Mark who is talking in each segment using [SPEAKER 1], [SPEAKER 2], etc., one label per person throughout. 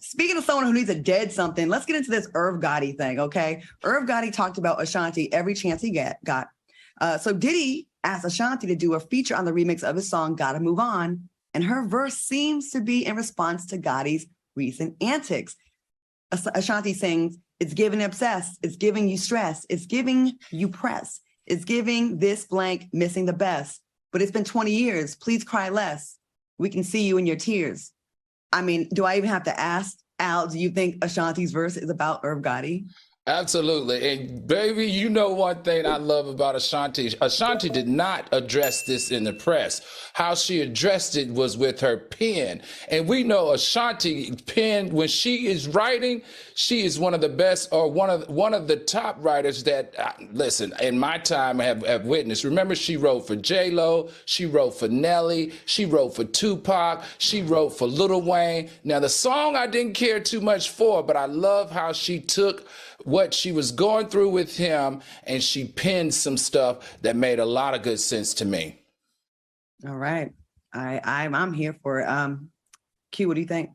[SPEAKER 1] Speaking of someone who needs a dead something, let's get into this Irv Gotti thing, okay? Irv Gotti talked about Ashanti every chance he got. So Diddy asked Ashanti to do a feature on the remix of his song, Gotta Move On, and her verse seems to be in response to Gotti's recent antics. Ashanti sings, "It's giving obsessed, it's giving you stress, it's giving you press, it's giving this blank missing the best. But it's been 20 years, please cry less. We can see you in your tears." I mean, do I even have to ask, Al, do you think Ashanti's verse is about Irv Gotti?
[SPEAKER 2] Absolutely. And baby, you know one thing I love about Ashanti. Ashanti did not address this in the press. How she addressed it was with her pen. And we know Ashanti pen, when she is writing, she is one of the best, or one of the top writers that, listen, in my time have witnessed. Remember, she wrote for J-Lo, she wrote for Nelly, she wrote for Tupac, she wrote for Lil Wayne. Now, the song I didn't care too much for, but I love how she took what she was going through with him and she penned some stuff that made a lot of good sense to me.
[SPEAKER 1] All right. I'm here for it. Q, what do you think?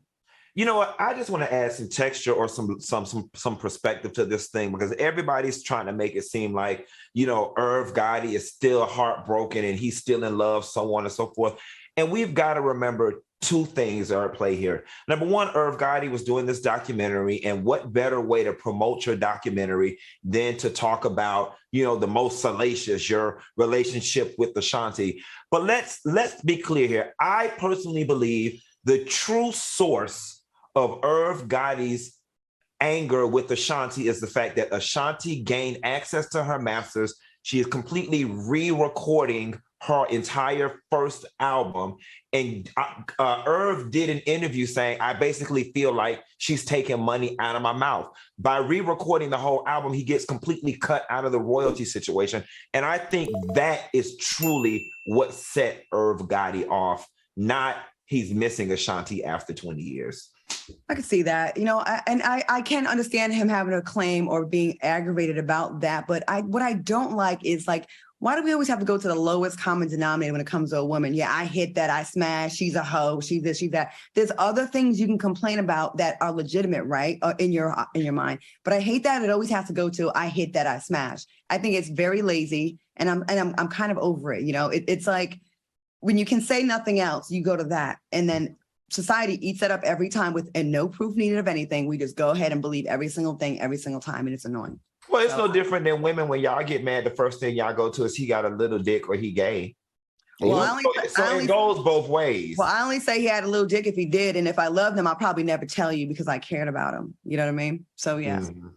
[SPEAKER 3] You know what? I just want to add some texture or some perspective to this thing, because everybody's trying to make it seem like, Irv Gotti is still heartbroken and he's still in love, so on and so forth. And we've got to remember two things are at play here. Number one, Irv Gotti was doing this documentary, and what better way to promote your documentary than to talk about, the most salacious, your relationship with Ashanti. But let's be clear here. I personally believe the true source of Irv Gotti's anger with Ashanti is the fact that Ashanti gained access to her masters. She is completely re-recording her entire first album. And Irv did an interview saying, I basically feel like she's taking money out of my mouth. By re-recording the whole album, he gets completely cut out of the royalty situation. And I think that is truly what set Irv Gotti off, not he's missing Ashanti after 20 years.
[SPEAKER 1] I can see that, I can understand him having a claim or being aggravated about that. But what I don't like is, why do we always have to go to the lowest common denominator when it comes to a woman? Yeah, I hit that, I smashed, she's a hoe, she's this, she's that. There's other things you can complain about that are legitimate, right? In your mind. But I hate that it always has to go to, I hit that, I smashed. I think it's very lazy, and I'm kind of over it. It's like, when you can say nothing else, you go to that. And then society eats that up every time and no proof needed of anything. We just go ahead and believe every single thing, every single time. And it's annoying.
[SPEAKER 3] Well, it's no different than women. When y'all get mad, the first thing y'all go to is he got a little dick or he gay. Well, it goes both ways.
[SPEAKER 1] Well, I only say he had a little dick if he did. And if I loved him, I'll probably never tell you because I cared about him. You know what I mean? So, yeah. Mm-hmm.